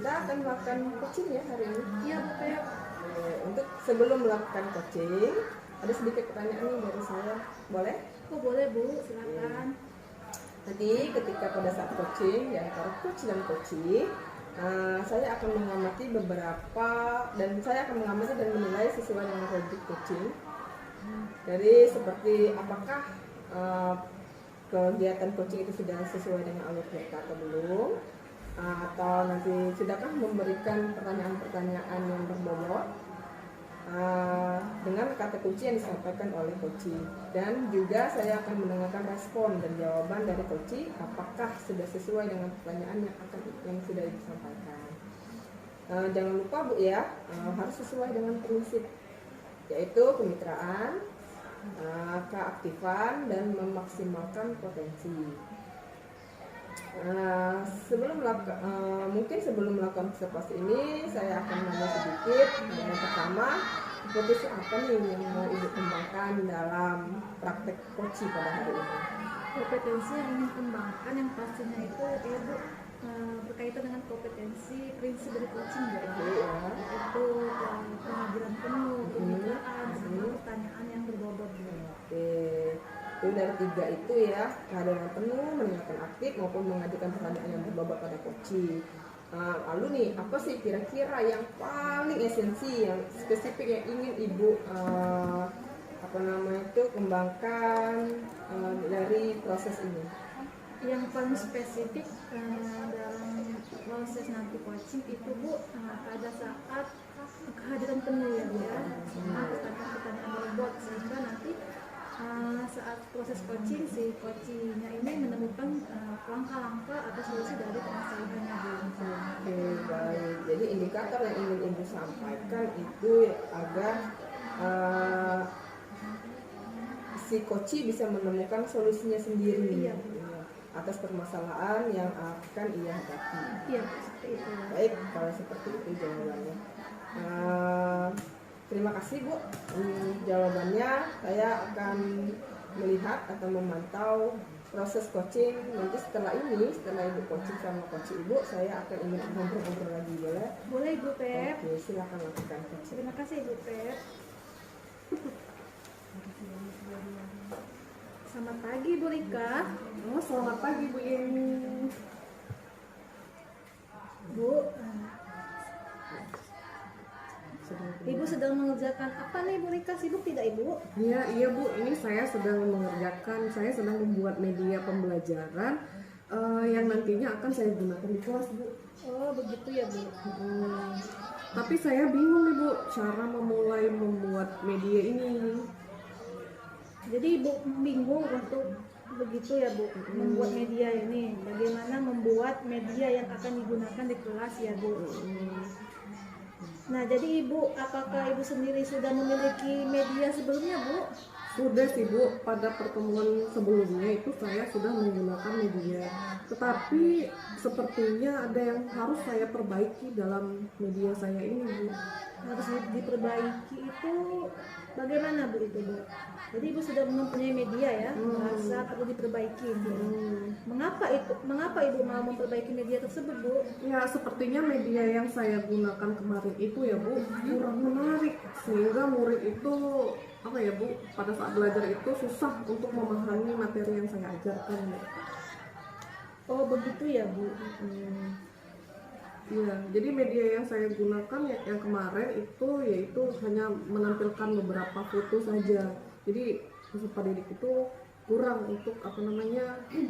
kita akan melakukan coaching ya hari ini. Iya Bu Pep. Untuk sebelum melakukan coaching, ada sedikit pertanyaan nih dari saya, boleh? Oh boleh Bu, silakan. Nanti ketika pada saat coaching, di antara coach dan coaching, saya akan mengamati beberapa dan saya akan mengamati dan menilai sesuai dengan objek coaching. Jadi seperti apakah kegiatan coaching itu sudah sesuai dengan alur kita atau belum, atau nanti sudahkah memberikan pertanyaan-pertanyaan yang berbobot dengan kata kunci yang disampaikan oleh coaching, dan juga saya akan mendengarkan respon dan jawaban dari coaching apakah sudah sesuai dengan pertanyaan yang sudah disampaikan. Jangan lupa Bu ya, harus sesuai dengan prinsip, yaitu kemitraan, keaktifan, dan memaksimalkan potensi. Sebelum melakukan observasi ini, saya akan nanya sedikit. Yang pertama, potensi apa nih yang mau Ibu kembangkan dalam praktek coaching pada hari ini? Kompetensi yang ingin kembangkan yang pastinya itu ya Bu, berkaitan dengan kompetensi prinsip dari coaching ya, itu pengajaran penuh, kemitraan, serta pertanyaan yang berbobot. Oke, itu dari 3 itu ya, kehadiran penuh, mendengarkan aktif maupun mengajukan pertanyaan yang berbobot pada coaching. Lalu nih, apa sih kira-kira yang paling esensi, yang spesifik yang ingin Ibu kembangkan dari proses ini? Yang paling spesifik dalam proses nanti coaching itu Bu, pada saat kehadiran penuh ya Bu ya, pertanyaan berbobot, sehingga nanti saat proses coaching, si coachingnya ini menemukan langkah-langkah atau solusi dari permasalahannya Bu. Oke, baik. Jadi indikator yang ingin Ibu sampaikan itu agar si coaching bisa menemukan solusinya sendiri atas permasalahan yang akan ia hadapi. Iya, seperti itu. Baik, kalau seperti itu jawabannya. Terima kasih Bu. Jawabannya saya akan melihat atau memantau proses coaching. Nanti setelah Ibu coaching sama coach Ibu, saya akan ingin ngobrol-ngobrol lagi, boleh? Boleh Ibu Pep. Oke, silakan lakukan coaching. Terima kasih Ibu Pep. Selamat pagi Bu Rika. Oh, selamat pagi Bu Yeni. Bu, Ibu sedang mengerjakan apa nih Bu Rika? Sibuk tidak Ibu? Iya Bu, ini saya sedang membuat media pembelajaran yang nantinya akan saya gunakan di kelas Bu. Oh begitu ya Bu. Tapi saya bingung nih Bu, cara memulai membuat media ini. Jadi Ibu bingung untuk begitu ya Bu, membuat media ini. Bagaimana membuat media yang akan digunakan di kelas ya Bu. Nah jadi Ibu, apakah Ibu sendiri sudah memiliki media sebelumnya Bu? Sudah sih Bu, pada pertemuan sebelumnya itu saya sudah menggunakan media. Tetapi sepertinya ada yang harus saya perbaiki dalam media saya ini Bu. Harus diperbaiki itu bagaimana Bu itu Bu? Jadi Ibu sudah mempunyai media ya, merasa perlu diperbaiki. Mengapa Ibu mau memperbaiki media tersebut Bu? Ya sepertinya media yang saya gunakan kemarin itu ya Bu kurang menarik, sehingga murid itu apa ya Bu, pada saat belajar itu susah untuk memahami materi yang saya ajarkan Bu. Oh begitu ya Bu. Iya, jadi media yang saya gunakan yang kemarin itu yaitu hanya menampilkan beberapa foto saja. Jadi peserta didik itu kurang untuk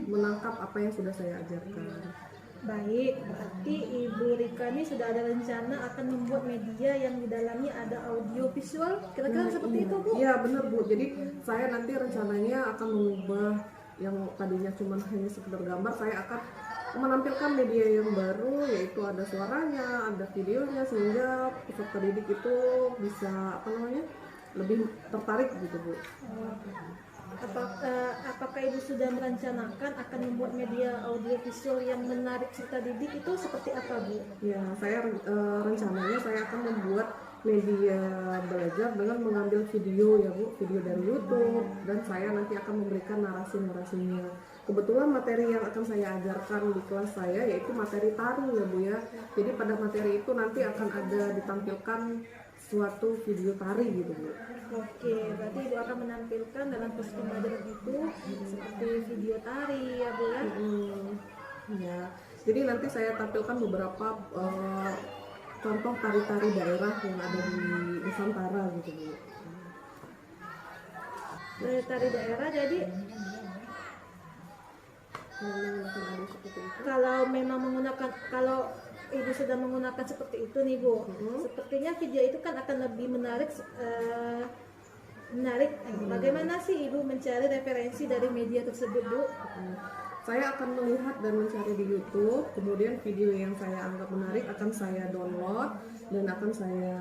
menangkap apa yang sudah saya ajarkan. Baik, berarti Ibu Rika ini sudah ada rencana akan membuat media yang di dalamnya ada audio visual, kira-kira seperti itu Bu? Iya benar Bu, jadi saya nanti rencananya akan mengubah yang tadinya cuma hanya sekedar gambar, saya akan menampilkan media yang baru, yaitu ada suaranya, ada videonya, sehingga peserta didik itu bisa lebih tertarik gitu Bu. Apakah Ibu sudah merencanakan akan membuat media audio visual yang menarik peserta didik itu seperti apa Bu? Ya, saya rencananya saya akan membuat media belajar dengan mengambil video ya Bu, video dari YouTube, dan saya nanti akan memberikan narasi-narasinya. kebetulan materi yang akan saya ajarkan di kelas saya yaitu materi tari ya Bu ya. Jadi pada materi itu nanti akan ada ditampilkan suatu video tari gitu Bu. Oke, berarti Ibu akan menampilkan dalam proses pembelajaran itu seperti video tari ya Bu ya. Ya, jadi nanti saya tampilkan beberapa contoh tari-tari daerah yang ada di Nusantara gitu Bu. Dari tari daerah, jadi kalau memang menggunakan, kalau Ibu sudah menggunakan seperti itu nih Bu, sepertinya video itu kan akan lebih menarik. Bagaimana sih Ibu mencari referensi dari media tersebut Bu? Saya akan melihat dan mencari di YouTube, kemudian video yang saya anggap menarik akan saya download dan akan saya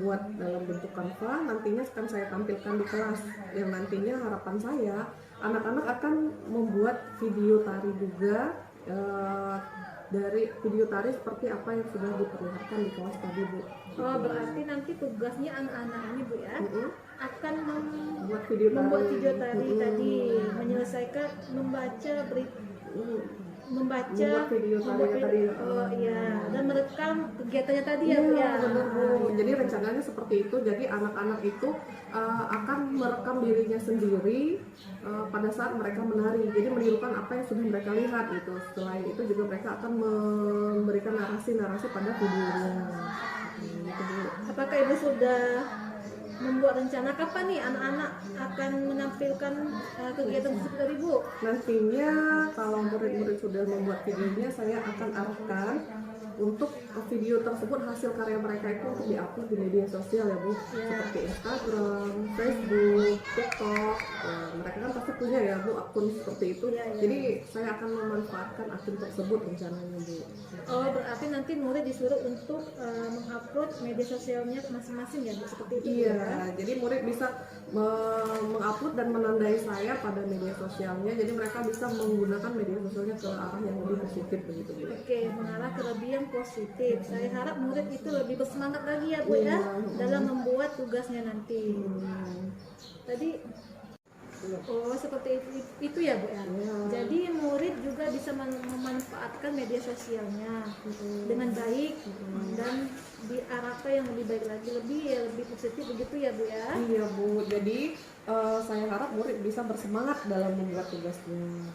buat dalam bentuk Canva, nantinya akan saya tampilkan di kelas. Yang nantinya harapan saya anak-anak akan membuat video tari juga, dari video tari seperti apa yang sudah diperlihatkan di kelas tadi Bu. Oh, berarti nanti tugasnya anak-anak ini Bu ya akan Buat video membuat tari. video tadi menyelesaikan membaca Membuat video tadi. oh iya, dan merekam kegiatannya tadi ya Bu ya. Benar Bu. Jadi rencananya seperti itu. Jadi anak-anak itu akan merekam dirinya sendiri pada saat mereka menari. Jadi menirukan apa yang sudah mereka lihat gitu. Selain itu juga mereka akan memberikan narasi-narasi pada videonya. Gitu Bu. Apakah Ibu sudah membuat rencana kapan nih anak-anak akan menampilkan kegiatan tersebut dari Bu? Nantinya kalau murid-murid sudah membuat videonya, saya akan arahkan untuk video tersebut hasil karya mereka itu untuk diupload di media sosial ya Bu, seperti Instagram, Facebook, TikTok. Mereka kan pasti punya ya Bu akun seperti itu. Jadi saya akan memanfaatkan akun tersebut rencananya Bu. Oh, berarti nanti murid disuruh untuk mengupload media sosialnya masing-masing ya Bu, seperti itu Iya, ya? jadi murid bisa mengupload dan menandai saya pada media sosialnya. Jadi mereka bisa menggunakan media sosialnya ke arah yang lebih positif begitu Bu. Oke, mengarah ke lebih yang positif. Saya harap murid itu lebih bersemangat lagi ya Bu ya dalam membuat tugasnya nanti. Tadi seperti itu ya Bu ya. Jadi murid juga bisa memanfaatkan media sosialnya dengan baik dan diarahkan yang lebih baik lagi, lebih positif begitu ya Bu ya. Iya Bu, jadi saya harap murid bisa bersemangat dalam membuat tugasnya.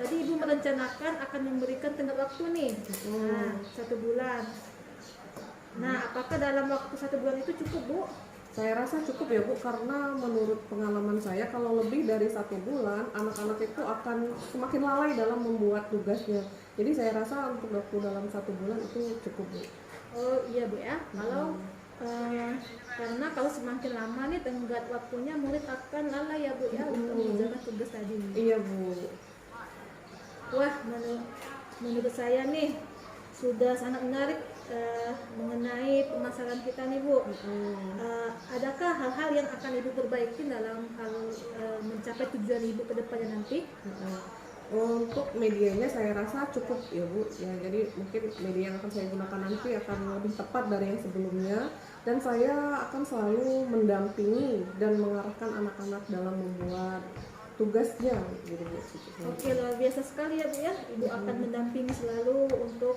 Tadi Ibu merencanakan akan memberikan tenggat waktu nih, 1 bulan. Nah, apakah dalam waktu 1 bulan itu cukup Bu? Saya rasa cukup ya Bu, karena menurut pengalaman saya kalau lebih dari 1 bulan anak-anak itu akan semakin lalai dalam membuat tugasnya. Jadi saya rasa untuk waktu dalam 1 bulan itu cukup Bu. Oh iya Bu ya, karena kalau semakin lama nih tenggat waktunya murid akan lalai ya Bu ya untuk mengerjakan tugas tadi. Iya Bu. Wah, menurut saya nih sudah sangat menarik mengenai pemasaran kita nih Bu. Adakah hal-hal yang akan Ibu perbaiki dalam hal mencapai tujuan Ibu ke depannya nanti? Untuk medianya saya rasa cukup ya Bu ya, jadi mungkin media yang akan saya gunakan nanti akan lebih tepat dari yang sebelumnya, dan saya akan selalu mendampingi dan mengarahkan anak-anak dalam membuat tugasnya gitu Bu. Oke, luar biasa sekali ya Bu ya. Ibu akan mendampingi selalu untuk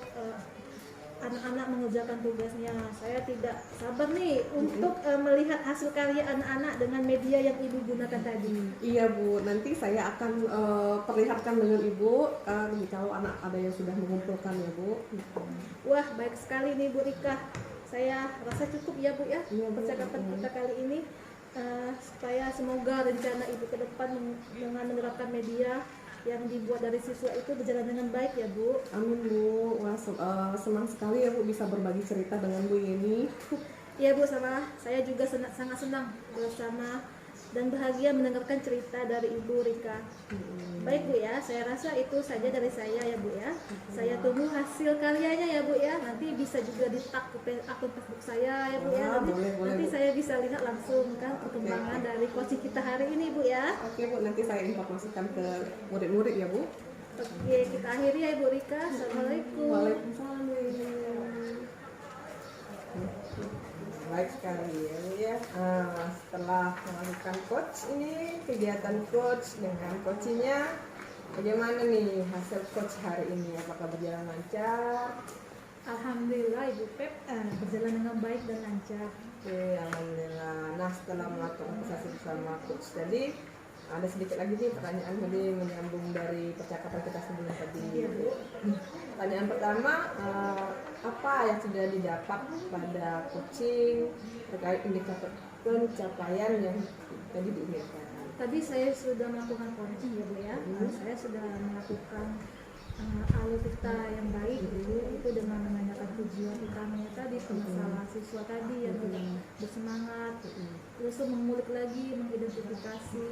anak-anak mengerjakan tugasnya. Saya tidak sabar nih untuk melihat hasil karya anak-anak dengan media yang Ibu gunakan tadi. Iya Bu, nanti saya akan perlihatkan dengan Ibu kalau anak ada yang sudah mengumpulkan ya Bu. Wah, baik sekali nih Bu Rika. Saya rasa cukup ya Bu ya percakapan kita kali ini. Supaya semoga rencana Ibu ke depan dengan menerapkan media yang dibuat dari siswa itu berjalan dengan baik ya Bu. Amin Bu. Wah, senang sekali ya Bu bisa berbagi cerita dengan Bu Yeni. Iya Bu, sama saya juga sangat senang bersama dan bahagia mendengarkan cerita dari Ibu Rika. Baik Bu ya, saya rasa itu saja dari saya ya Bu ya. Saya tunggu hasil karyanya ya Bu ya. Nanti bisa juga di-tag ke akun Facebook saya ya Bu ya. Nanti saya bisa lihat langsung kan perkembangan dari coaching kita hari ini Bu ya. Oke Bu, nanti saya informasikan ke murid-murid ya Bu. Oke, kita akhiri ya Ibu Rika. Assalamualaikum. Waalaikumsalam Bu Yeni. Baik sekali ya. Setelah melakukan coach ini, kegiatan coach dengan coachingnya, Bagaimana nih hasil coach hari ini? Apakah berjalan lancar? Alhamdulillah Ibu Pep berjalan dengan baik dan lancar. Oke, alhamdulillah. Nah, setelah melakukan sesi bersama coach tadi, ada sedikit lagi nih pertanyaan tadi menyambung dari percakapan kita sebelum tadi. Iya, Bu. Pertanyaan pertama, apa yang sudah didapat pada coaching terkait indikator pencapaian yang tadi diingatkan? Tadi saya sudah melakukan coaching ya Bu ya. Saya sudah melakukan alutsista yang baik itu dengan menanyakan tujuan utamanya tadi ke masalah siswa tadi yang bersemangat, terus mengulik lagi, mengidentifikasi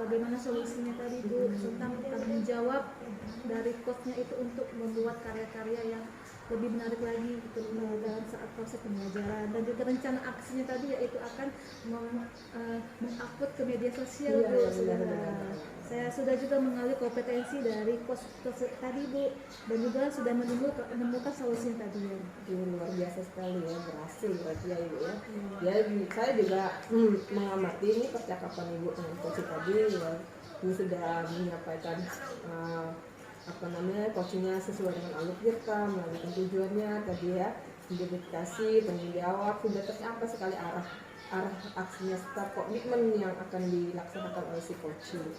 bagaimana solusinya tadi Bu, tentang tanggung jawab dari coachnya itu untuk membuat karya-karya yang lebih menarik lagi gitu, dalam saat proses pembelajaran, dan juga rencana aksinya tadi yaitu akan mengupload ke media sosial. Iya, Bu. iya, Sudah. benar. Saya sudah juga mengalih kompetensi dari coach tadi Bu, dan juga sudah menemukan solusinya tadi ya. Luar biasa sekali ya, berhasil berarti ya Ibu ya. Ya, saya juga mengamati ini percakapan Ibu dengan coach tadi ya. Ibu sudah menyampaikan coachingnya sesuai dengan alur kita, melakukan tujuannya tadi ya, identifikasi, tanggung jawab, sudah tercapai sekali arah aksinya serta komitmen yang akan dilaksanakan oleh si coaching.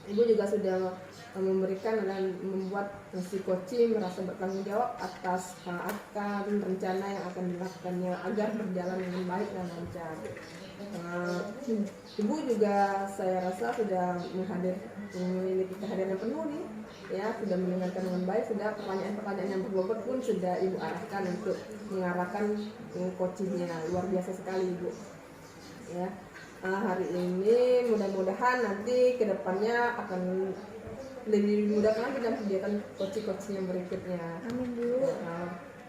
Ibu juga sudah memberikan dan membuat si coaching merasa bertanggung jawab atas akan rencana yang akan dilakukannya agar berjalan dengan baik dan lancar. Ibu juga saya rasa sudah memiliki kehadiran yang penuh nih ya, sudah mendengarkan dengan baik, sudah pertanyaan-pertanyaan yang berbobot pun sudah Ibu arahkan untuk mengarahkan coachingnya. Luar biasa sekali Ibu ya. Hari ini mudah-mudahan nanti kedepannya akan lebih dimudahkan lagi dalam kegiatan coaching yang berikutnya. Amin Bu.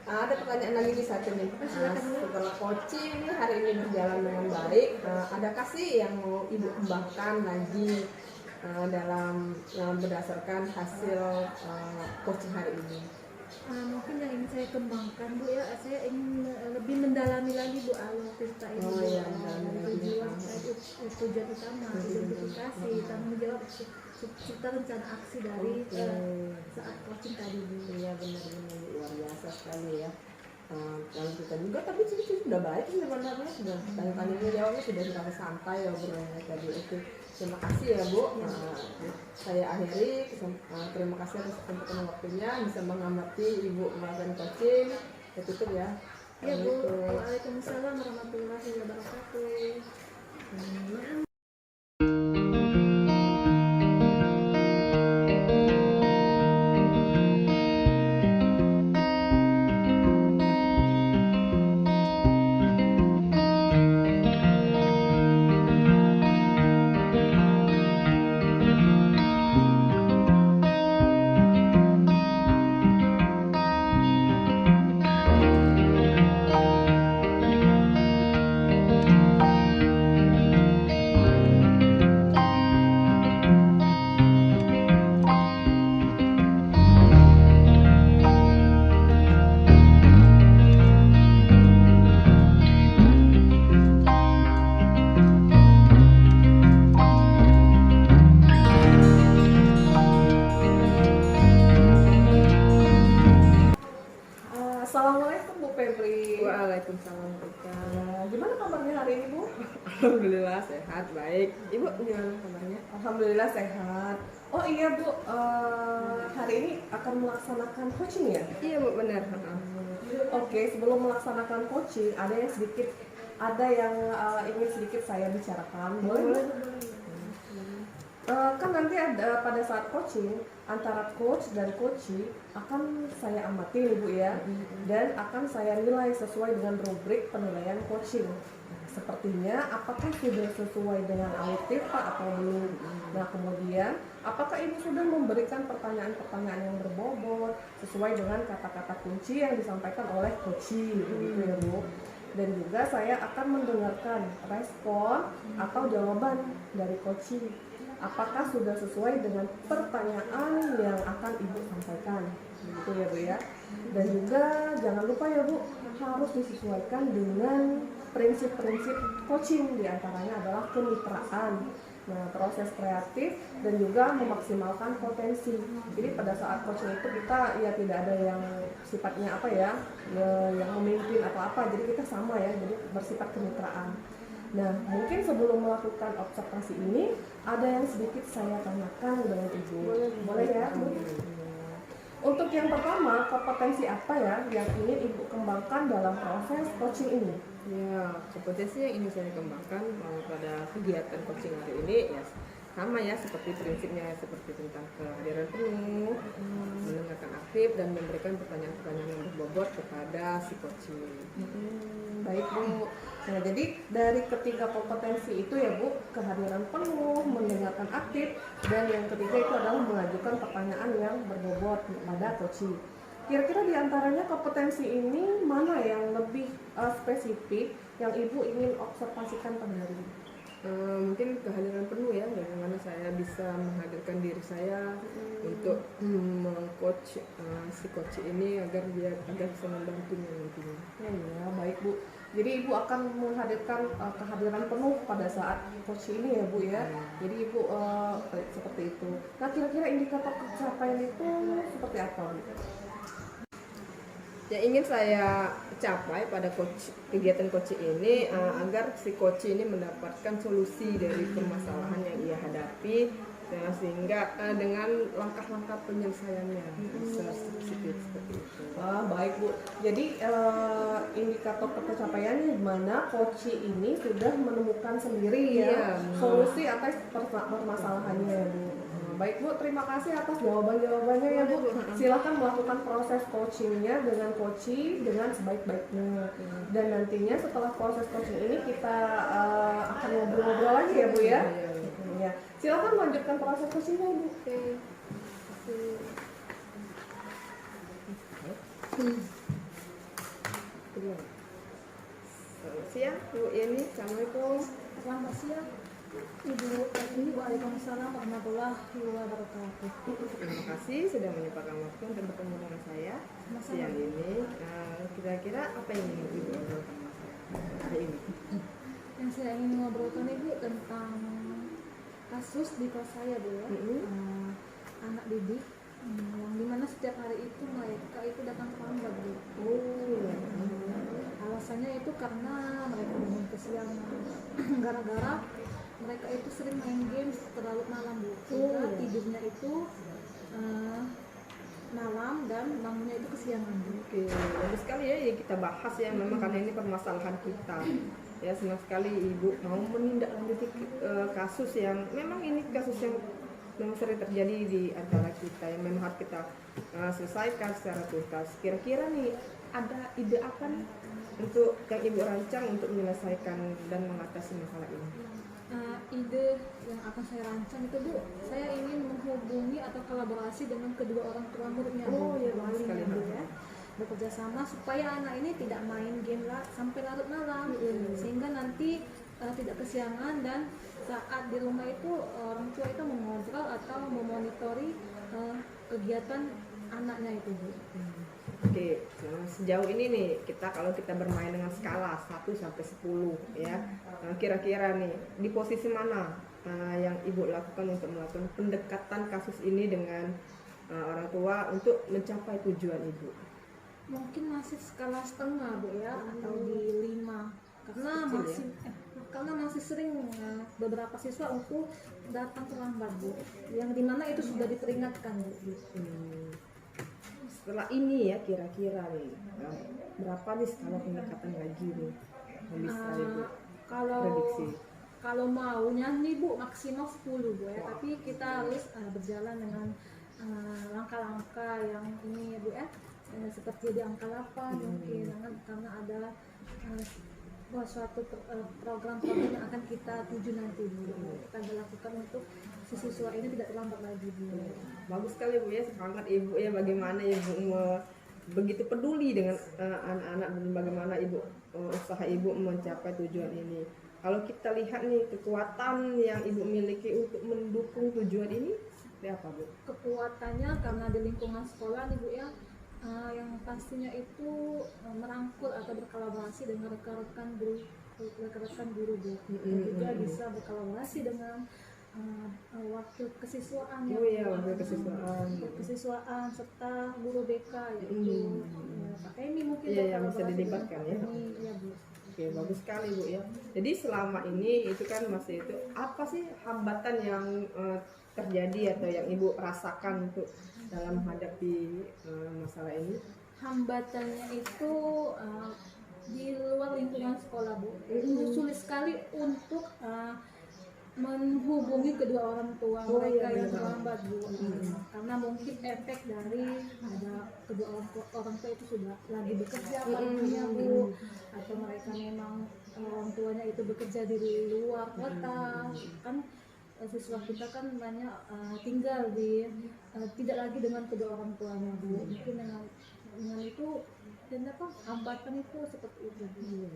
Ada pertanyaan lagi di saat ini. Setelah coaching ini hari ini berjalan dengan baik, adakah sih yang mau Ibu kembangkan lagi dalam berdasarkan hasil coaching hari ini? Mungkin yang ingin saya kembangkan Bu ya, saya ingin lebih mendalami lagi Bu alutsista ini. Tujuan utama, identifikasi, tanggung jawab serta rencana aksi dari saat coaching tadi Bu. Iya, benar-benar luar biasa sekali ya. Kalau kita juga tapi sudah baik sih sebenarnya, sudah tanya-tanya jawabnya sudah terasa santai ya obrolannya tadi. Oke, terima kasih ya Bu. Saya akhiri, terima kasih atas kesempatan waktunya bisa mengamati Ibu melakukan coaching. Ya tutup ya. Ya Bu. Waalaikumsalam warahmatullahi wabarakatuh. Assalamualaikum Bu Febri. Waalaikumsalam Rika. Gimana kabarnya hari ini Bu? Alhamdulillah sehat, baik. Ibu gimana kabarnya? Alhamdulillah sehat. Oh iya Bu, hari ini akan melaksanakan coaching ya? Iya Bu, benar. Oke, sebelum melaksanakan coaching ada yang ingin sedikit saya bicarakan. Boleh? Kan nanti ada pada saat coaching antara coach dan coachee akan saya amati nih Bu ya, dan akan saya nilai sesuai dengan rubrik penilaian coaching. Sepertinya apakah sudah sesuai dengan alutsista atau belum. Nah kemudian apakah ini sudah memberikan pertanyaan-pertanyaan yang berbobot sesuai dengan kata-kata kunci yang disampaikan oleh coachee gitu ya Bu. Dan juga saya akan mendengarkan respon atau jawaban dari coachee. Apakah sudah sesuai dengan pertanyaan yang akan Ibu sampaikan, gitu ya Bu ya. Dan juga jangan lupa ya Bu, harus disesuaikan dengan prinsip-prinsip coaching, diantaranya adalah kemitraan. Nah, proses kreatif dan juga memaksimalkan potensi. Jadi pada saat coaching itu kita ya tidak ada yang sifatnya apa ya, yang memimpin atau apa. Jadi kita sama ya, jadi bersifat kemitraan. Nah, mungkin sebelum melakukan observasi ini ada yang sedikit saya tanyakan dengan Ibu. Boleh ya, Bu? Untuk yang pertama, kompetensi apa ya yang ingin Ibu kembangkan dalam proses coaching ini? Ya, kompetensi yang ingin saya kembangkan pada kegiatan coaching hari ini ya sama ya seperti prinsipnya seperti tentang kehadiran penuh, mendengarkan aktif dan memberikan pertanyaan-pertanyaan yang berbobot kepada si coaching. Baik Bu. Nah, jadi dari ketiga kompetensi itu ya Bu, kehadiran penuh, mendengarkan aktif, dan yang ketiga itu adalah mengajukan pertanyaan yang berbobot pada coaching. Kira-kira di antaranya kompetensi ini mana yang lebih spesifik yang Ibu ingin observasikan pada hari ini? Mungkin kehadiran penuh ya, bagaimana saya bisa menghadirkan diri saya untuk meng-coach si coach ini agar bisa membantunya nantinya. Ya, baik Bu. Jadi Ibu akan menghadirkan kehadiran penuh pada saat coach ini ya Bu ya. Jadi Ibu seperti itu. Nah, kira-kira indikator pencapaian itu seperti apa Bu? Yang ingin saya capai pada kegiatan coaching ini agar si coach ini mendapatkan solusi dari permasalahan yang ia hadapi ya, sehingga dengan langkah-langkah penyelesaiannya bisa spesifik seperti itu. Baik Bu. Jadi indikator pencapaiannya di mana coach ini sudah menemukan sendiri ya solusi atas permasalahannya ya Bu. Baik Bu, terima kasih atas jawaban-jawabannya ya Bu. Silakan melakukan proses coachingnya dengan coaching dengan sebaik-baiknya. Dan nantinya setelah proses coaching ini kita akan ngobrol-ngobrol lagi ya Bu ya. Ya. Silakan lanjutkan proses coachingnya Bu. Selamat siang Bu Yeni, Assalamualaikum. Selamat siang Ibu. Ini Waalaikumsalam warahmatullahi wabarakatuh. Terima kasih sudah menyempatkan waktu untuk bertemu dengan saya siang ini. Kira-kira apa yang ingin Ibu obrolkan hari ini? Yang saya ingin ngobrolkan Ibu tentang kasus di kelas saya Bu ya. Anak didik yang dimana setiap hari itu mereka itu datang terlambat Bu. Alasannya itu karena mereka bangun kesiangan gara-gara mereka itu sering main game terlalu malam Bu, sehingga tidurnya itu malam dan bangunnya itu kesiangan Bu. Oke, bagus sekali ya yang kita bahas ya, memang karena ini permasalahan kita. Ya, senang sekali Ibu mau menindaklanjuti kasus yang memang ini kasus yang memang sering terjadi di antara kita yang memang harus kita selesaikan secara tuntas. Kira-kira nih ada ide apa nih untuk yang Ibu rancang untuk menyelesaikan dan mengatasi masalah ini? Ide yang akan saya rancang itu Bu, saya ingin menghubungi atau kolaborasi dengan kedua orang tua muridnya Bu, walinya Bu ya, bekerja sama supaya anak ini tidak main game sampai larut malam, sehingga nanti tidak kesiangan dan saat di rumah itu orang tua itu mengontrol atau memonitori kegiatan anaknya itu Bu. Oke, nah sejauh ini nih kalau kita bermain dengan skala 1 sampai 10 ya, kira-kira nih di posisi mana yang Ibu lakukan untuk melakukan pendekatan kasus ini dengan orang tua untuk mencapai tujuan Ibu? Mungkin masih skala setengah Bu ya, atau di 5 karena masih sering beberapa siswa untuk datang terlambat Bu, yang dimana itu sudah diperingatkan Bu. Setelah ini ya kira-kira nih berapa nih skala pendekatan lagi nih yang bisa Ibu prediksi? Kalau maunya nih Bu maksimal 10 Bu ya, tapi kita harus berjalan dengan langkah-langkah yang ini ya Bu ya, seperti di angka 8 mungkin karena ada suatu program-program yang akan kita tuju nanti Bu. Kita lakukan untuk si siswa ini tidak terlambat lagi Bu. Bagus sekali Bu ya, semangat Ibu ya, bagaimana Ibu begitu peduli dengan anak-anak dan bagaimana Ibu usaha Ibu mencapai tujuan ini. Kalau kita lihat nih kekuatan yang Ibu miliki untuk mendukung tujuan ini seperti apa Bu? Kekuatannya karena di lingkungan sekolah nih Bu ya, yang pastinya itu merangkul atau berkolaborasi dengan rekan-rekan guru Bu, dan juga bisa berkolaborasi dengan waktu kesiswaan Oh iya, waktu kesiswaan. kesiswaan serta guru BK yaitu Pak Emi mungkin Iya, yang bisa berkolaborasi dengan dilibatkan Pak ya. Emi, ya Bu. Oke, bagus sekali Bu ya. Jadi selama ini itu kan masih itu apa sih hambatan yang terjadi atau yang Ibu rasakan untuk dalam menghadapi masalah ini? Hambatannya itu di luar lingkungan sekolah Bu, itu sulit sekali untuk menghubungi kedua orang tua Oh, mereka iya, yang benar. terlambat Bu. Karena mungkin efek dari ada kedua orang tua itu sudah lagi bekerja paginya Bu, atau mereka memang orang tuanya itu bekerja di luar kota kan. Siswa kita kan banyak tinggal di tidak lagi dengan kedua orang tuanya Bu. Mungkin dengan itu dan apa hambatan itu seperti itu Bu.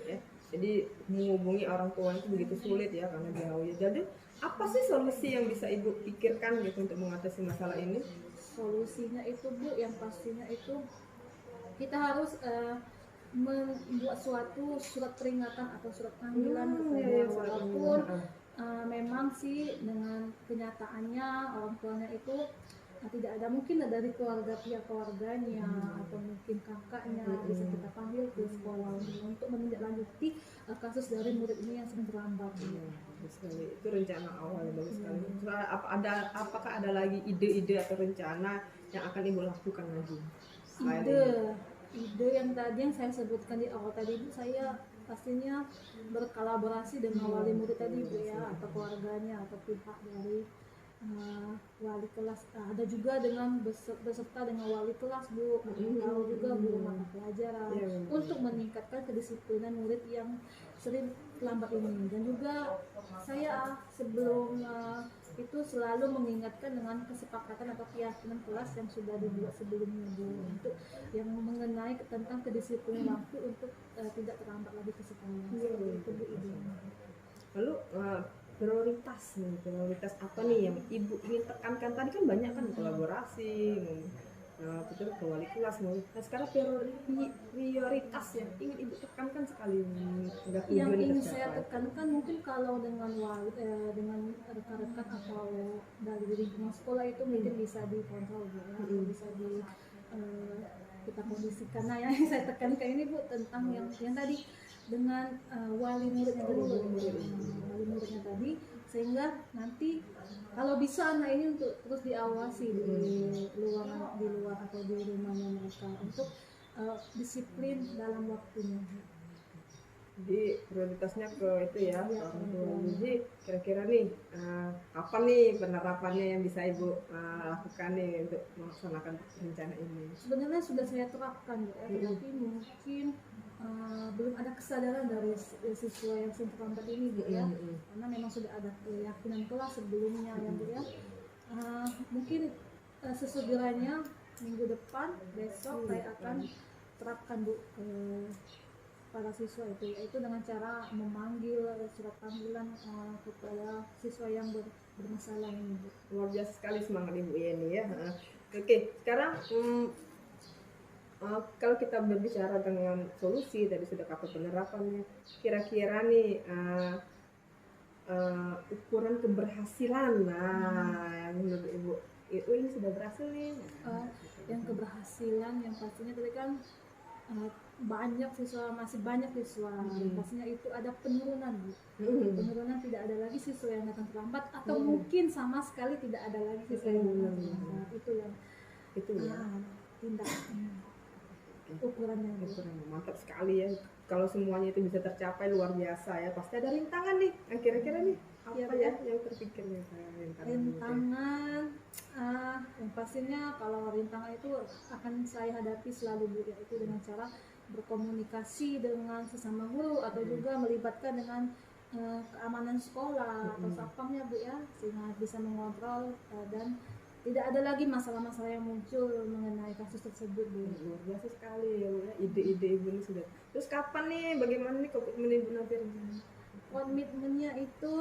Ya. Jadi menghubungi orang tua itu begitu sulit ya karena jauh ya. Jadi apa sih solusi yang bisa Ibu pikirkan gitu untuk mengatasi masalah ini? Solusinya itu Bu, yang pastinya itu kita harus membuat suatu surat peringatan atau surat panggilan kepada walaupun memang sih dengan kenyataannya orang tuanya itu tidak ada, mungkin dari pihak keluarganya atau mungkin kakaknya bisa kita panggil ke sekolah untuk menindaklanjuti kasus dari murid ini yang sedang terlambat. Bagus sekali. Itu rencana awal bagus sekali. Apakah ada lagi ide-ide atau rencana yang akan Ibu lakukan lagi? Ide yang tadi yang saya sebutkan di awal tadi Bu, saya pastinya berkolaborasi dengan wali murid tadi Bu ya, atau keluarganya atau pihak dari wali kelas, ada juga dengan beserta dengan wali kelas Bu, lalu juga guru mata pelajaran untuk meningkatkan kedisiplinan murid yang sering terlambat ini. Dan juga saya sebelum itu selalu mengingatkan dengan kesepakatan atau keyakinan kelas yang sudah dibuat sebelumnya Bu, untuk yang mengenai tentang kedisiplinan waktu untuk tidak terlambat lagi ke sekolah. Itu Bu ide. Lalu prioritas apa nih yang Ibu ingin tekankan? Tadi kan banyak kan kolaborasi, betul ke wali kelas. Nah sekarang prioritas yang ingin Ibu tekankan sekali agar Yang tujuan ingin tercapai. saya tekankan mungkin kalau dengan dengan rekan-rekan atau dari lingkungan sekolah itu mungkin bisa dikontrol Bu, ya, atau bisa di kita kondisikan. Nah yang saya tekankan ini Bu tentang yang tadi dengan wali muridnya tadi, wali muridnya tadi, sehingga nanti kalau bisa anak ini untuk terus diawasi di luar atau di rumahnya mereka untuk disiplin dalam waktunya. Jadi prioritasnya ke itu ya, orang tua. Jadi kira-kira nih apa nih penerapannya yang bisa Ibu lakukan nih untuk melaksanakan rencana ini? Sebenarnya sudah saya terapkan ya, tapi mungkin belum ada kesadaran dari siswa yang terlambat ini Bu ya, karena memang sudah ada keyakinan kelas sebelumnya ya Bu ya. Mungkin sesegeranya minggu depan besok saya akan terapkan Bu para siswa itu, yaitu dengan cara memanggil surat panggilan kepada siswa yang bermasalah ini Bu. Luar biasa sekali semangat Ibu Yeni ya. Oke, sekarang kalau kita berbicara dengan solusi, tadi sudah kata penerapannya, kira-kira nih ukuran keberhasilan, yang menurut Ibu ini sudah berhasil nih. Yang keberhasilan yang pastinya tadi kan banyak siswa, masih banyak siswa, pastinya itu ada penurunan Bu. Penurunan, tidak ada lagi siswa yang datang terlambat atau mungkin sama sekali tidak ada lagi siswa yang datang terlambat. Itu ya tindak ukurannya. Mantap sekali ya, kalau semuanya itu bisa tercapai luar biasa ya. Pasti ada rintangan nih, kira-kira nih apa ya yang terpikir nih rintangan yang pastinya kalau rintangan itu akan saya hadapi selalu Bu, yaitu dengan cara berkomunikasi dengan sesama guru atau juga melibatkan dengan keamanan sekolah atau satpamnya Bu ya, sehingga bisa mengontrol dan tidak ada lagi masalah-masalah yang muncul mengenai kasus tersebut Bu. Luar biasa sekali ya Bu ya, ide-ide Ibu ini sudah. Terus kapan nih, bagaimana nih komitmen Ibu nanti? Komitmennya itu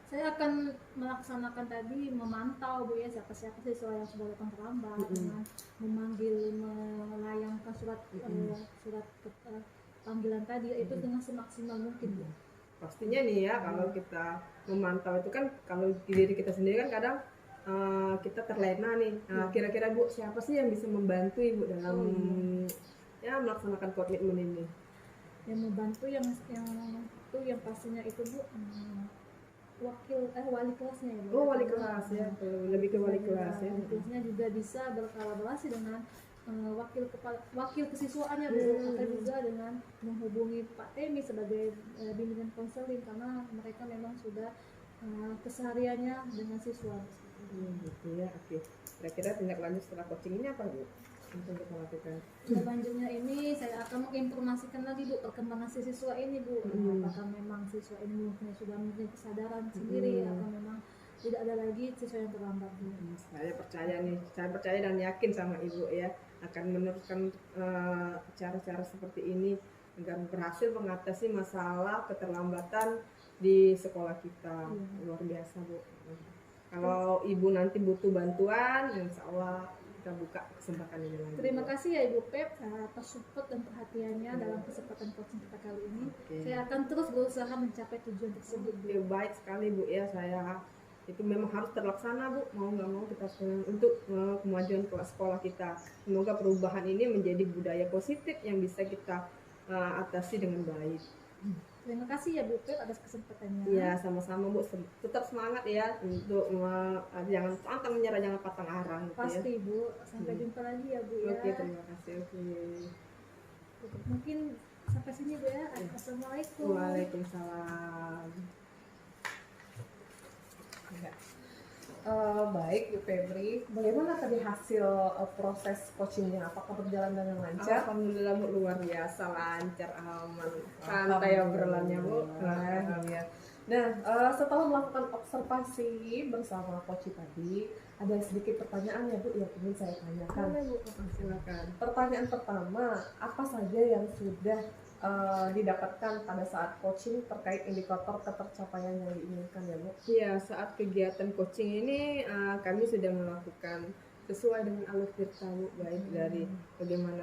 saya akan melaksanakan tadi, memantau Bu ya siapa-siapa siswa yang sudah datang terlambat, dengan memanggil, melayangkan surat panggilan tadi itu dengan semaksimal mungkin Bu. pastinya nih ya kalau kita memantau itu kan kalau di diri kita sendiri kan kadang kita terlena nih. Nah, kira-kira Bu siapa sih yang bisa membantu Ibu dalam ya melaksanakan komitmen ini? Yang membantu yang pastinya itu Bu, wali kelasnya ya Bu. Oh, wali kelas ya, lebih ke wali kelas ya. Wali kelasnya juga bisa berkolaborasi dengan wakil kesiswaannya Bu, atau juga dengan menghubungi Pak Temi sebagai bimbingan konseling, karena mereka memang sudah kesehariannya dengan siswa. Gitu ya, oke. Kira-kira tindak lanjut setelah coaching ini apa Bu? Untuk kita lakukan. Selanjutnya ini saya akan menginformasikan lagi Bu perkembangan si siswa ini Bu. Apakah memang siswa ini sudah mempunyai kesadaran sendiri atau memang tidak ada lagi siswa yang terlambat Bu. Saya percaya dan yakin sama Ibu ya akan meneruskan cara-cara seperti ini agar berhasil mengatasi masalah keterlambatan di sekolah kita. Luar biasa Bu. Kalau Ibu nanti butuh bantuan, insya Allah kita buka kesempatan ini lagi. Terima kasih ya Ibu Pep atas support dan perhatiannya dalam kesempatan coaching kita kali ini. Saya akan terus berusaha mencapai tujuan tersebut Bu. Baik sekali Bu ya, saya itu memang harus terlaksana Bu, mau nggak mau kita untuk kemajuan sekolah kita. Semoga perubahan ini menjadi budaya positif yang bisa kita atasi dengan baik. Terima kasih ya Bu Pep atas kesempatannya. Ya sama-sama Bu, tetap semangat ya untuk jangan pantang menyerah, jangan patang arang gitu. Pasti ya. Bu, sampai jumpa lagi ya Bu ya. Oke, terima kasih. Oke. Mungkin sampai sini Bu ya. Assalamualaikum. Waalaikumsalam. Ya. Baik Bu Febri, bagaimana tadi hasil proses coachingnya? Apakah berjalan dengan lancar? Alhamdulillah Bu, luar biasa lancar, aman, santai obrolannya Bu. Ya. Nah, setelah melakukan observasi bersama coach tadi, ada sedikit pertanyaan ya Bu yang ingin saya tanyakan. Bu, silakan. Pertanyaan pertama, apa saja yang sudah didapatkan pada saat coaching terkait indikator ketercapaian yang diinginkan ya Bu? Iya, saat kegiatan coaching ini kami sudah melakukan sesuai dengan alur cerita Bu, baik dari bagaimana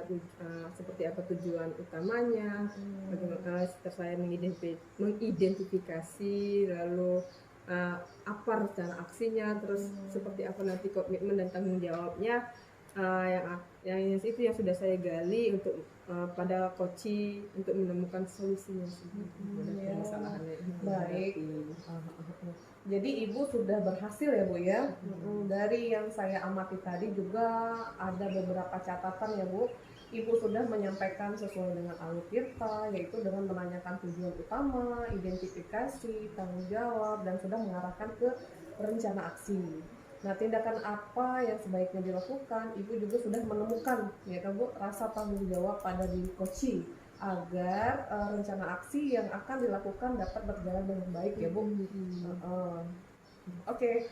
seperti apa tujuan utamanya, bagaimana saya mengidentifikasi, lalu apa rencana aksinya, terus seperti apa nanti komitmen dan tanggung jawabnya, yang itu yang sudah saya gali untuk pada coaching untuk menemukan solusinya permasalahannya. Baik. Jadi Ibu sudah berhasil ya Bu ya. Dari yang saya amati tadi juga ada beberapa catatan ya Bu. Ibu sudah menyampaikan sesuai dengan alur tirta, yaitu dengan menanyakan tujuan utama, identifikasi, tanggung jawab, dan sudah mengarahkan ke rencana aksi. Nah, tindakan apa yang sebaiknya dilakukan, Ibu juga sudah menemukan ya kan Bu, rasa tanggung jawab pada diri coaching agar rencana aksi yang akan dilakukan dapat berjalan dengan baik ya Bu. Oke,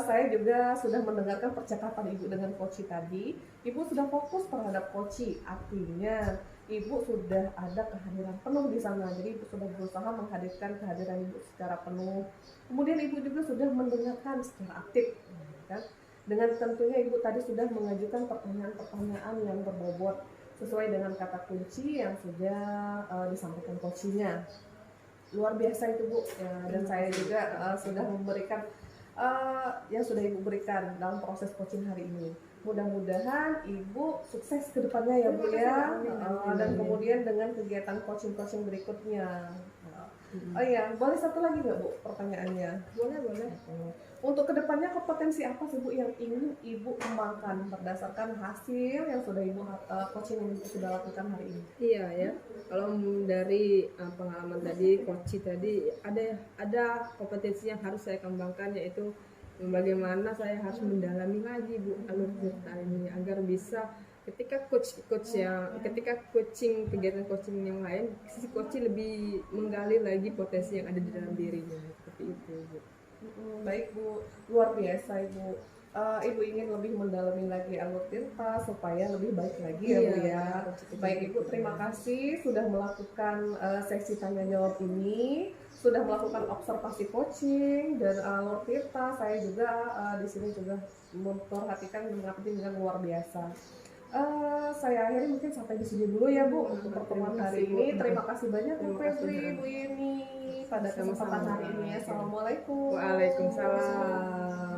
saya juga sudah mendengarkan percakapan Ibu dengan coach tadi. Ibu sudah fokus terhadap coach, artinya Ibu sudah ada kehadiran penuh di sana. Jadi Ibu sudah berusaha menghadirkan kehadiran Ibu secara penuh. Kemudian Ibu juga sudah mendengarkan secara aktif, kan? Dengan tentunya Ibu tadi sudah mengajukan pertanyaan-pertanyaan yang berbobot sesuai dengan kata kunci yang sudah disampaikan coachnya. Luar biasa itu Bu, ya, dan saya juga sudah memberikan yang sudah Ibu berikan dalam proses coaching hari ini. Mudah-mudahan Ibu sukses ke depannya ya Bu ya, dan kemudian dengan kegiatan coaching-coaching berikutnya. Oh iya, boleh satu lagi nggak Bu pertanyaannya? Boleh. Untuk kedepannya kompetensi apa sih Bu yang ingin Ibu kembangkan berdasarkan hasil yang sudah Ibu coaching yang Ibu sudah lakukan hari ini? Iya ya, kalau dari pengalaman tadi, coach tadi ada kompetensi yang harus saya kembangkan, yaitu bagaimana saya harus mendalami lagi Bu alur cerita ini agar bisa ketika coaching kegiatan coaching yang lain, si coach lebih menggali lagi potensi yang ada di dalam dirinya, seperti itu Bu. Baik Bu, luar biasa Ibu. Ibu ingin lebih mendalami lagi alur tirta supaya lebih baik lagi ya Bu ya. Baik Ibu, terima kasih sudah melakukan sesi tanya jawab ini, sudah melakukan observasi coaching dan alur tirta. Saya juga di sini juga memperhatikan dan mengabdi dengan luar biasa. Saya akhiri mungkin sampai di sini dulu ya Bu untuk pertemuan hari ini. Terima kasih banyak Bu Febri, Bu Yeni. pada kesempatan hari ini. Assalamualaikum. Waalaikumsalam.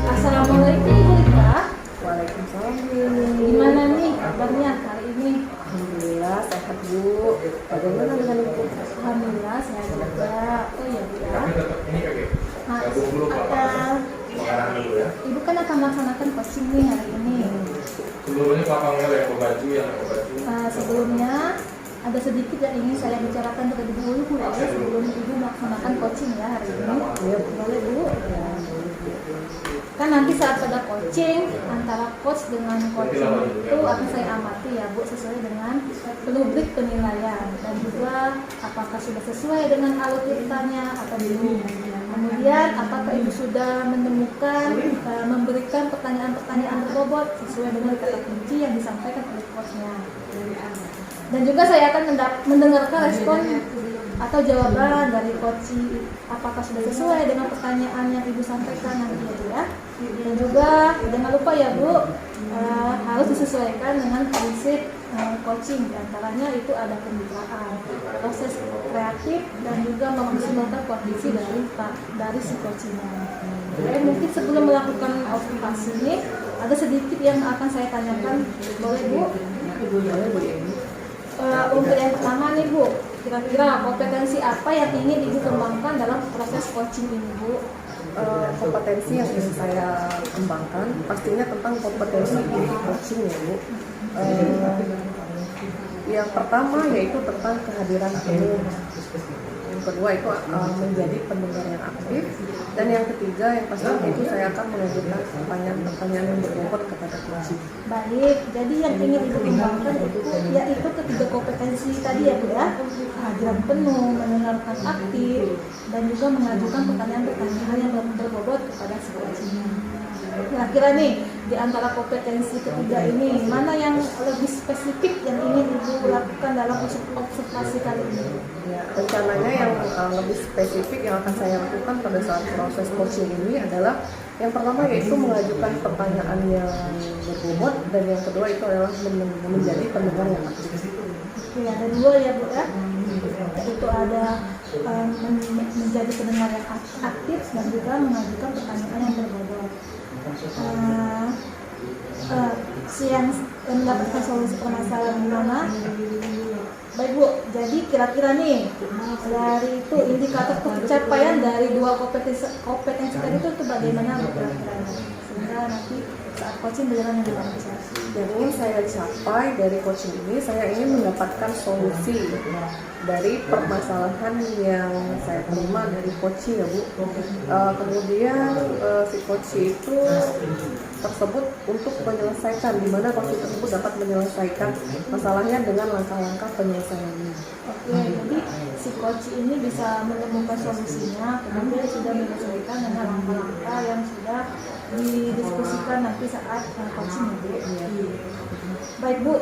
Assalamualaikum Bu Rika. Waalaikumsalam. Gimana nih kabarnya hari ini? Alhamdulillah sehat Bu. Bagaimana dengan Ibu? Alhamdulillah sehat juga. Oh iya Bu ya. Ibu kan akan melaksanakan coaching nih hari ini. Sebelumnya Papa Mel yang baju. Sebelumnya ada sedikit yang ingin saya bicarakan terlebih dahulu Bu ya, sebelum Ibu melaksanakan coaching ya hari ini. Iya, Boleh Bu? Kan nanti saat pada coaching antara coach dengan coaching itu akan saya amati ya Bu, sesuai dengan rubrik penilaian dan juga apakah sudah sesuai dengan alutsistanya atau belum. Kemudian apakah Ibu sudah menemukan memberikan pertanyaan-pertanyaan berbobot sesuai dengan kata kunci yang disampaikan oleh coachnya. Dan juga saya akan mendengarkan respon atau jawaban dari coach apakah sudah sesuai dengan pertanyaan yang Ibu sampaikan nanti ya Bu ya. Dan juga jangan lupa ya Bu, harus disesuaikan dengan prinsip coaching. Di antaranya itu ada pembicaraan, proses kreatif, dan juga memaksimalkan kondisi dari si coachingnya. Jadi mungkin sebelum melakukan observasi ini ada sedikit yang akan saya tanyakan, boleh Bu? Boleh Bu. Untuk yang pertama nih Bu, kira-kira kompetensi apa yang ingin Ibu kembangkan dalam proses coaching ini Bu? Kompetensi yang ingin saya kembangkan pastinya tentang kompetensi di coaching ya Bu. Yang pertama yaitu tentang kehadiran umum. Yang kedua itu menjadi pendengar yang aktif, dan yang ketiga yang pastinya itu saya akan mengajukan pertanyaan-pertanyaan yang berbobot kepada coaching. Baik, jadi yang ingin Ibu kembangkan itu yaitu ketiga kompetensi tadi ya Bu ya, kehadiran penuh, mendengarkan aktif, dan juga mengajukan pertanyaan-pertanyaan yang berbobot kepada si coachingnya. Kira-kira nih di antara kompetensi ketiga ini mana yang lebih spesifik yang ingin Ibu lakukan dalam observasi kali ini? Ya, rencananya yang lebih spesifik yang akan saya lakukan pada saat proses coaching ini adalah yang pertama yaitu mengajukan pertanyaan yang berbobot, dan yang kedua itu adalah menjadi pendengar yang aktif. Oke, ada dua ya Bu ya. Itu ada menjadi pendengar yang aktif dan juga mengajukan pertanyaan yang berbobot. Yang mendapatkan solusi permasalahan di mana? Baik Bu, jadi kira-kira nih dari itu indikator pencapaian dari dua kompetensi tadi itu bagaimana Bu kira-kira? Sehingga nanti saat coaching berjalan yang lancar. Yang ingin saya capai dari coaching ini, saya ingin mendapatkan solusi dari permasalahan yang saya terima dari coaching ya Bu. Kemudian si coaching itu tersebut untuk menyelesaikan, di mana coaching tersebut dapat menyelesaikan masalahnya dengan langkah-langkah penyelesaiannya. Oke, jadi si coach ini bisa menemukan solusinya, kemudian sudah menyelesaikan dengan langkah-langkah yang sudah didiskusikan nanti saat coaching Bu. Baik Bu,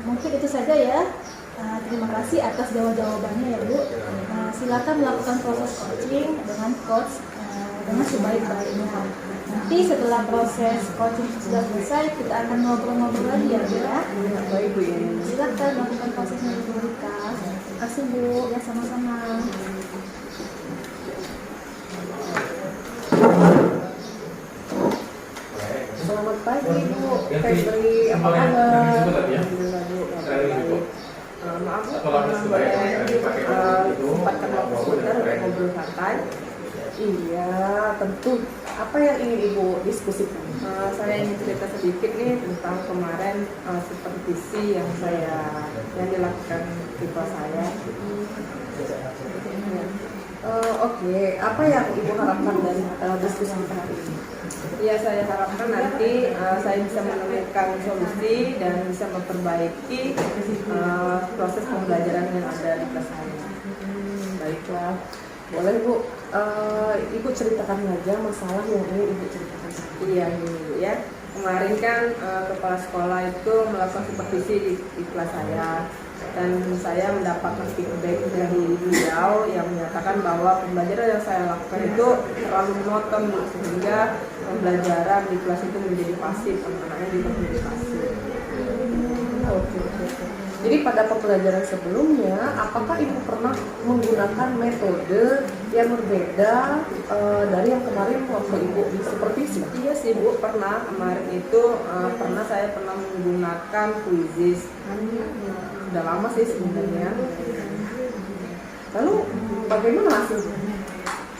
mungkin itu saja ya. Terima kasih atas jawabannya ya Bu. Silakan melakukan proses coaching dengan coach dengan sebaik-baiknya. Nanti setelah proses coaching sudah selesai, kita akan ngobrol-ngobrol lagi ya Bu ya. Baik Bu. Silakan melakukan prosesnya Bu Rika. Terima kasih Bu. Ya sama-sama. Selamat pagi Bu Febri, apa kabar? Alhamdulillah Bu, baik. Maaf Bu, sempatkan waktu sebentar untuk ngobrol santai. Iya, tentu. Apa yang ingin Ibu diskusikan? Saya ingin cerita sedikit nih tentang kemarin supervisi yang dilakukan siswa saya. Oke, apa yang Ibu harapkan dari diskusi kita hari ini? Ya, saya harapkan nanti saya bisa menemukan solusi dan bisa memperbaiki proses pembelajaran yang ada di kelas saya. Baiklah, boleh Bu, Ibu ceritakan aja masalah yang ingin Ibu ceritakan. Iya, Bu, ya. Kemarin kan kepala sekolah itu melakukan supervisi di kelas saya, dan saya mendapatkan feedback dari beliau yang menyatakan bahwa pembelajaran yang saya lakukan itu terlalu monoton, Bu, sehingga pembelajaran di kelas itu menjadi pasif, anak-anaknya juga menjadi pasif. Oke. Jadi pada pembelajaran sebelumnya, apakah Ibu pernah menggunakan metode yang berbeda dari yang kemarin waktu Ibu di supervisi? Iya sih, Bu, pernah. Kemarin itu saya pernah menggunakan quizzes. Udah lama sih sebenarnya. Lalu bagaimana hasilnya?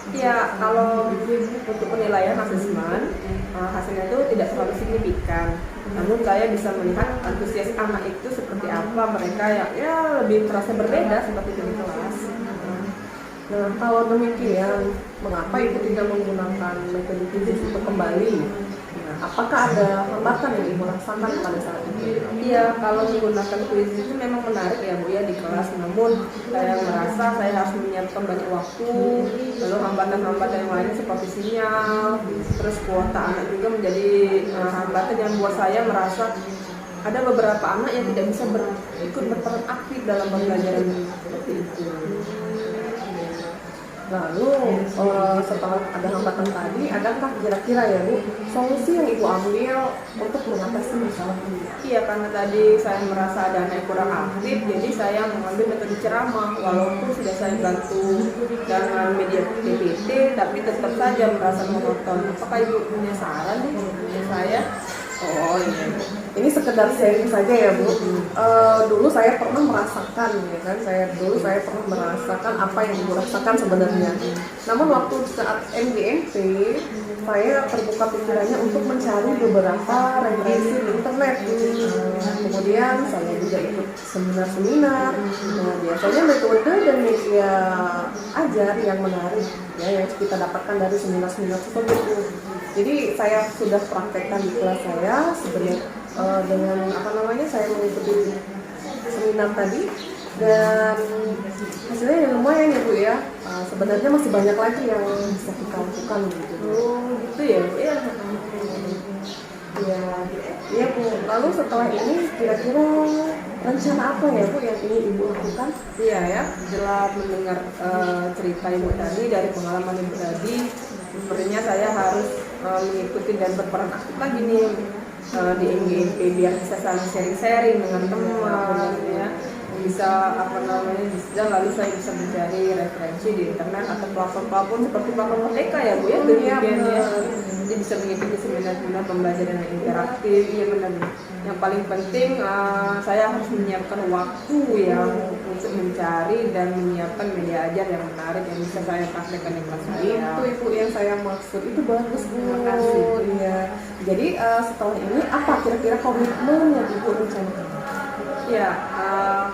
Ya, kalau untuk penilaian asesmen, hasilnya itu tidak terlalu signifikan. Namun saya bisa melihat antusias anak itu seperti apa, mereka ya lebih merasa berbeda seperti di kelas. Nah, kalau demikian, mengapa Ibu tidak menggunakan metode quizzes untuk kembali? Nah, apakah ada hambatan yang Ibu rasakan pada saat itu? Iya, kalau menggunakan quiz itu memang menarik ya, Bu, ya, di kelas. Namun saya merasa saya harus menyiapkan banyak waktu, lalu hambatan-hambatan yang lainnya seperti sinyal, terus kuota anak juga menjadi hambatan yang buat saya merasa ada beberapa anak yang tidak bisa ikut berperan aktif dalam pembelajaran seperti itu. Lalu setelah ada hambatan tadi, adakah kira-kira ya Bu solusi yang Ibu ambil untuk mengatasi masalah ini? Iya, karena tadi saya merasa ada anak yang kurang aktif, jadi saya mengambil metode ceramah. Walaupun sudah saya bantu dengan media PPT, tapi tetap saja merasa monoton. Apakah Ibu punya saran nih untuk saya? Oh iya, ini sekedar sharing saja ya Bu. Dulu saya pernah merasakan, ya kan? Dulu saya pernah merasakan apa yang Ibu rasakan sebenarnya. Namun waktu saat MGMP, saya terbuka pikirannya untuk mencari beberapa referensi di internet. Kemudian saya juga ikut seminar-seminar. Nah, biasanya metode dan media ajar yang menarik ya yang kita dapatkan dari seminar-seminar tersebut. Jadi saya sudah praktekkan di kelas saya sebenarnya dengan saya mengikuti seminar tadi, dan hasilnya yang lumayan ya Bu ya. Sebenarnya masih banyak lagi yang bisa kita lakukan gitu. Oh gitu ya, Bu, ya. Iya Bu. Lalu setelah ini kira-kira rencana apa ya Bu yang ingin Ibu lakukan? Iya ya, setelah mendengar cerita Ibu tadi dari pengalaman Ibu tadi, sebenarnya saya harus mengikuti dan berperan aktif lagi nih di MGMP biar bisa saling sharing-sharing dengan teman ya, bisa lalu saya bisa mencari referensi di internet atau platform-platform seperti platform Merdeka ya Bu ya, jadi bisa mengikuti seminar-seminar pembelajaran yang interaktif. Iya benar. Yang paling penting saya harus menyiapkan waktu yang untuk mencari dan menyiapkan media ajar yang menarik yang bisa saya praktekkan di kelas saya. Itu Ibu yang saya maksud, itu bagus Bu. Terima kasih. Iya. Jadi setelah ini apa kira-kira komitmen yang Ibu rencanakan? Ya,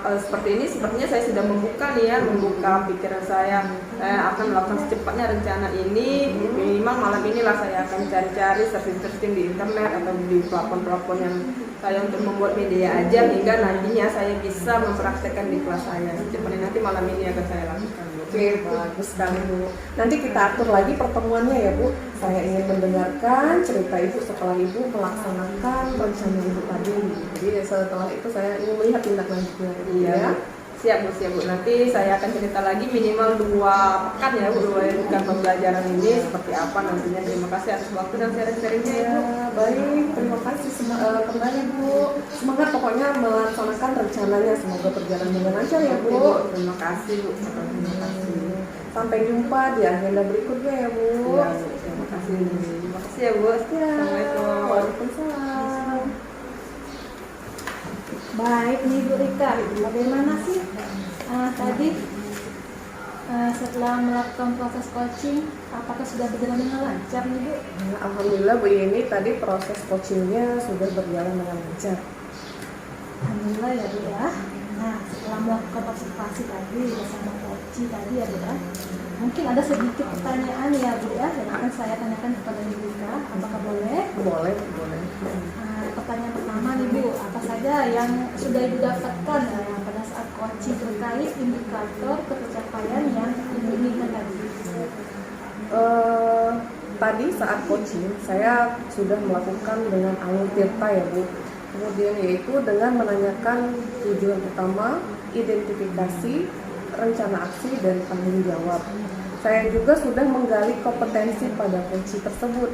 kalau seperti ini sepertinya saya sudah membuka pikiran saya. Saya akan melakukan secepatnya rencana ini. Minimal malam inilah saya akan cari-cari searching di internet atau di platform-platform yang saya untuk membuat media aja hingga nantinya saya bisa mempraktekkan di kelas saya. Secepatnya nanti malam ini akan saya lakukan. Oke, bagus sekali Bu. Nanti kita atur lagi pertemuannya ya Bu. Saya ingin mendengarkan cerita Ibu setelah Ibu melaksanakan rencana Ibu tadi. Jadi setelah itu saya ingin melihat tindak lanjutnya. Iya. Ya. Siap Bu. Nanti saya akan cerita lagi minimal 2 pekan ya Bu, 2 pekan pembelajaran ini seperti apa nantinya. Terima kasih atas waktu dan sharing-sharingnya ya Bu. Baik, terima kasih kembali Bu. Semangat pokoknya melaksanakan rencananya, semoga berjalan dengan lancar ya Bu. Terima kasih Bu. Terima kasih. Sampai jumpa di agenda berikutnya ya Bu. Iya Bu. Terima kasih ya Bu. Ya. Assalamualaikum. Waalaikumsalam. Baik nih Bu Rika, bagaimana sih tadi setelah melakukan proses coaching, apakah sudah berjalan dengan lancar nih Bu? Alhamdulillah Bu Yeni, tadi proses coachingnya sudah berjalan dengan lancar. Alhamdulillah ya Bu ya. Nah, setelah melakukan observasi tadi bersama coach tadi ya Bu ya, Mungkin ada sedikit pertanyaan ya Bu ya yang akan saya tanyakan kepada Ibu Rika. Apakah boleh? Boleh. Pertanyaan pertama nih Bu, apa saja yang sudah Ibu dapatkan pada saat coaching terkait indikator ketercapaian yang diinginkan tadi? Tadi saat coaching saya sudah melakukan dengan alur tirta ya Bu. Kemudian yaitu dengan menanyakan tujuan utama, identifikasi, rencana aksi, dan tanggung jawab. Saya juga sudah menggali kompetensi pada coaching tersebut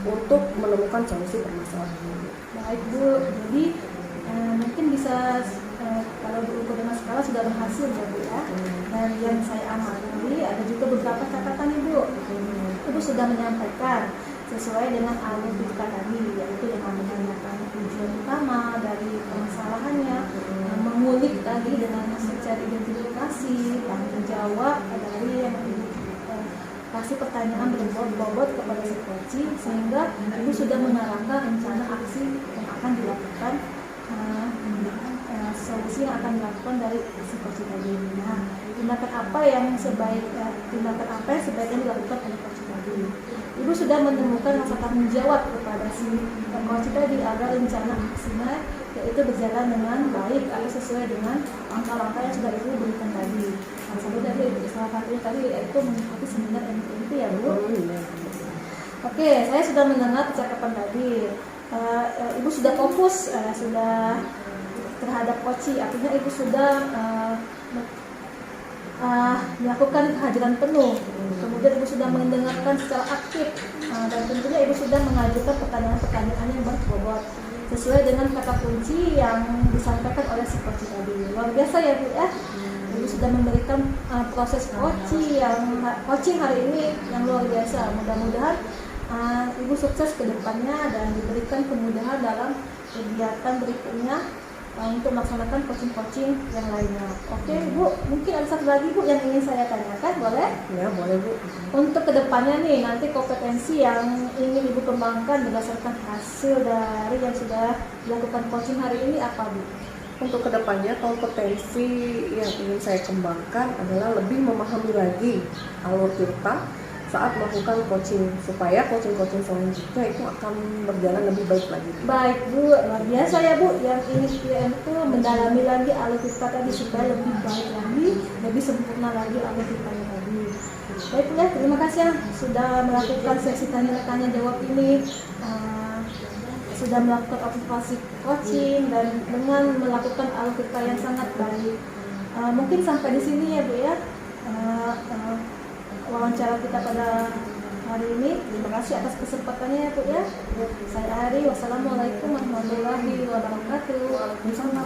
untuk menemukan solusi permasalahan. Baik Bu, jadi mungkin bisa kalau Bu dengan skala sudah berhasil ya Bu ya. Dan yang saya amati ada juga beberapa catatan Ibu. Ibu sudah menyampaikan sesuai dengan alur kita tadi, yaitu dengan menanyakan tujuan utama dari permasalahannya, mengulik tadi dengan mencari identifikasi, tanggung jawab dari yang kasih pertanyaan berbobot kepada si coaching, sehingga Ibu sudah mengarahkan rencana aksi yang akan dilakukan, solusi yang akan dilakukan dari si coaching tadi. Nah, tindakan apa yang sebaiknya dilakukan oleh coaching tadi? Ibu sudah menemukan rasa tanggung jawab kepada si coaching tadi agar rencana aksinya yaitu berjalan dengan baik atau sesuai dengan langkah-langkah yang sudah Ibu berikan tadi. Salah satunya tadi yaitu mengikuti seminar MTMP ya Bu. Oke, saya sudah mendengar percakapan tadi. Ibu sudah fokus sudah terhadap coaching, artinya Ibu sudah melakukan kehadiran penuh. Kemudian Ibu sudah mendengarkan secara aktif dan tentunya Ibu sudah mengajukan pertanyaan-pertanyaan yang berbobot sesuai dengan kata kunci yang disampaikan oleh si coaching tadi. Luar biasa ya Bu ya. Ibu sudah memberikan proses coaching hari ini yang luar biasa. Mudah-mudahan Ibu sukses ke depannya dan diberikan kemudahan dalam kegiatan berikutnya untuk melaksanakan coaching yang lainnya. Oke Bu, mungkin ada satu lagi Bu yang ingin saya tanyakan, boleh? Ya boleh Bu. Untuk kedepannya nih, nanti kompetensi yang ingin Ibu kembangkan berdasarkan hasil dari yang sudah dilakukan coaching hari ini apa Bu? Untuk kedepannya kompetensi yang ingin saya kembangkan adalah lebih memahami lagi alur tirta saat melakukan coaching, supaya coaching selanjutnya itu akan berjalan lebih baik lagi. Baik Bu, luar biasa ya Bu, yang ini itu mendalami lagi alur tirta tadi supaya lebih baik lagi, lebih sempurna lagi alur tirtanya tadi. Baik ya, terima kasih ya sudah melakukan sesi tanya jawab ini. Sudah melakukan observasi coaching dan dengan melakukan alur tirta yang sangat baik. Mungkin sampai di sini ya Bu ya wawancara kita pada hari ini. Terima kasih atas kesempatannya ya Bu ya. Saya Ari, wassalamualaikum warahmatullahi wabarakatuh. Waalaikumsalam.